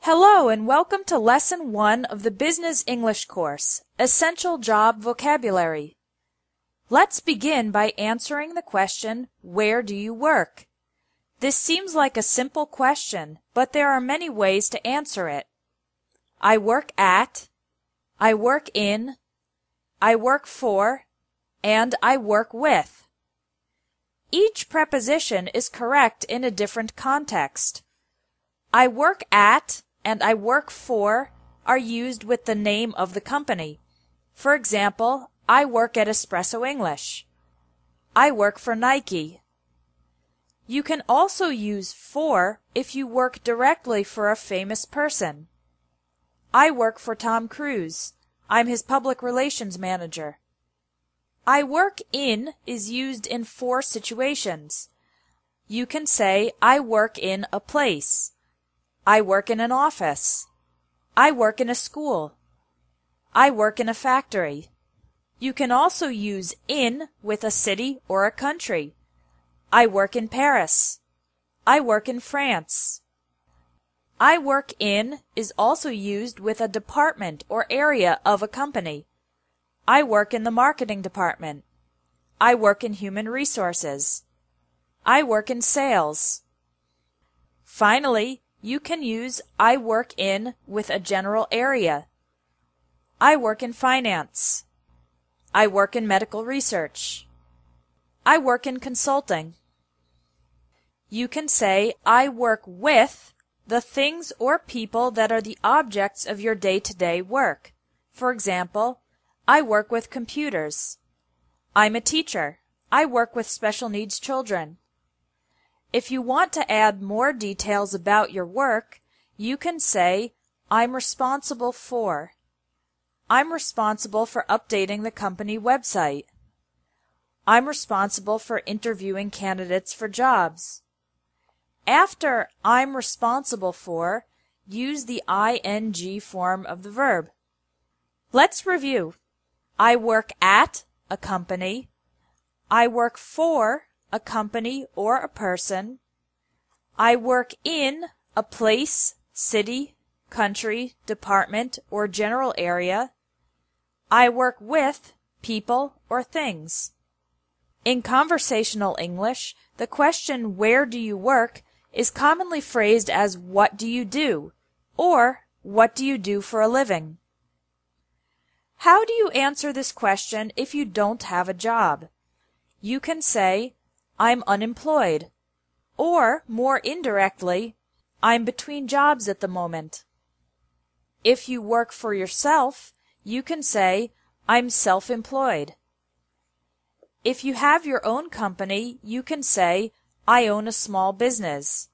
Hello and welcome to Lesson 1 of the Business English course, Essential Job Vocabulary. Let's begin by answering the question, where do you work? This seems like a simple question, but there are many ways to answer it. I work at, I work in, I work for, and I work with. Each preposition is correct in a different context. I work at and I work for are used with the name of the company. For example, I work at Espresso English. I work for Nike. You can also use for if you work directly for a famous person. I work for Tom Cruise. I'm his public relations manager. I work in is used in 4 situations. You can say, I work in a place. I work in an office. I work in a school. I work in a factory. You can also use in with a city or a country. I work in Paris. I work in France. I work in is also used with a department or area of a company. I work in the marketing department. I work in human resources. I work in sales. Finally, you can use I work in with a general area. I work in finance. I work in medical research. I work in consulting. You can say I work with the things or people that are the objects of your day-to-day work. For example, I work with computers. I'm a teacher. I work with special needs children. If you want to add more details about your work, you can say, I'm responsible for. I'm responsible for updating the company website. I'm responsible for interviewing candidates for jobs. After I'm responsible for, use the ing form of the verb. Let's review. I work at a company. I work for a company or a person. I work in a place, city, country, department, or general area. I work with people or things. In conversational English, the question where do you work is commonly phrased as what do you do or what do you do for a living. How do you answer this question if you don't have a job? You can say, I'm unemployed, or, more indirectly, I'm between jobs at the moment. If you work for yourself, you can say, I'm self-employed. If you have your own company, you can say, I own a small business,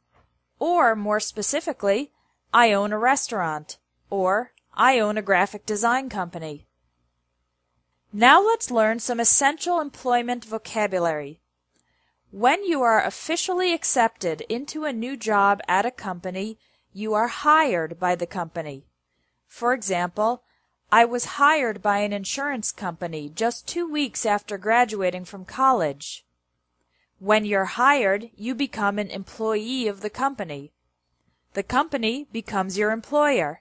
or, more specifically, I own a restaurant, or I own a graphic design company. Now let's learn some essential employment vocabulary. When you are officially accepted into a new job at a company, you are hired by the company. For example, I was hired by an insurance company just 2 weeks after graduating from college. When you're hired, you become an employee of the company. The company becomes your employer.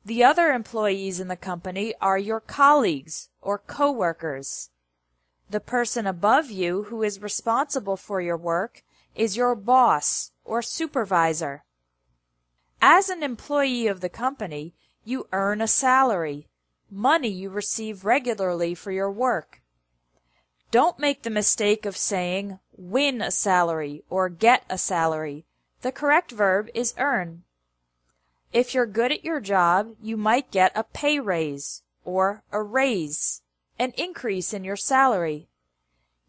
The other employees in the company are your colleagues or co-workers. The person above you who is responsible for your work is your boss or supervisor. As an employee of the company, you earn a salary, money you receive regularly for your work. Don't make the mistake of saying win a salary or get a salary. The correct verb is earn. If you're good at your job, you might get a pay raise or a raise, an increase in your salary.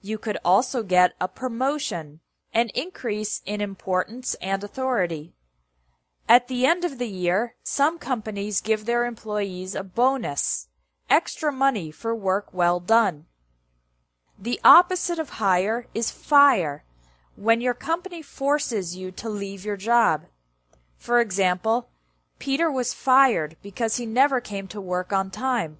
You could also get a promotion, an increase in importance and authority. At the end of the year, some companies give their employees a bonus, extra money for work well done. The opposite of hire is fire, when your company forces you to leave your job. For example, Peter was fired because he never came to work on time.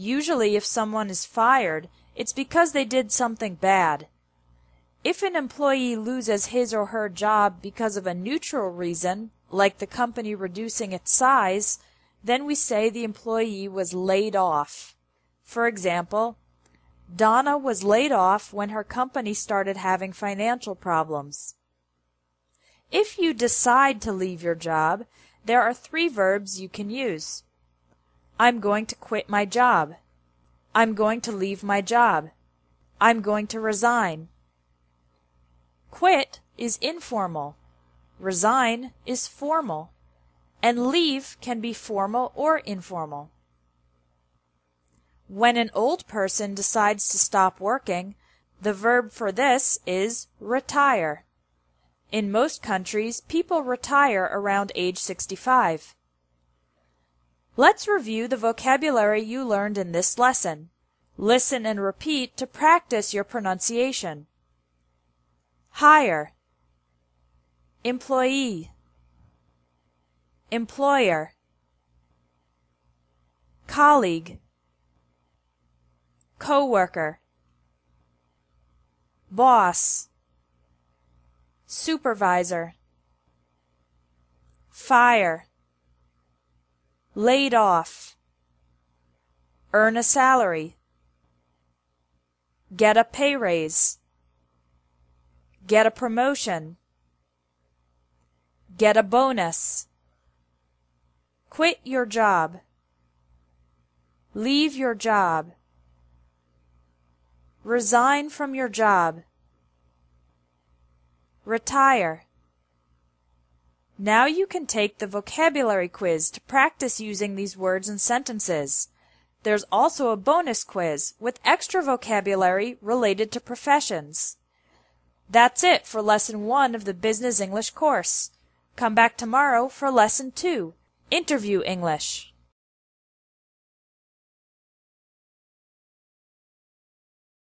Usually, if someone is fired, it's because they did something bad. If an employee loses his or her job because of a neutral reason, like the company reducing its size, then we say the employee was laid off. For example, Donna was laid off when her company started having financial problems. If you decide to leave your job, there are 3 verbs you can use. I'm going to quit my job. I'm going to leave my job. I'm going to resign. Quit is informal. Resign is formal. And leave can be formal or informal. When an old person decides to stop working, the verb for this is retire. In most countries, people retire around age 65. Let's review the vocabulary you learned in this lesson. Listen and repeat to practice your pronunciation. Hire, employee, employer, colleague, coworker, boss, supervisor, fire, laid off, earn a salary, get a pay raise, get a promotion, get a bonus, quit your job, leave your job, resign from your job, retire. Now you can take the vocabulary quiz to practice using these words and sentences. There's also a bonus quiz with extra vocabulary related to professions. That's it for Lesson 1 of the Business English course. Come back tomorrow for Lesson 2, Interview English.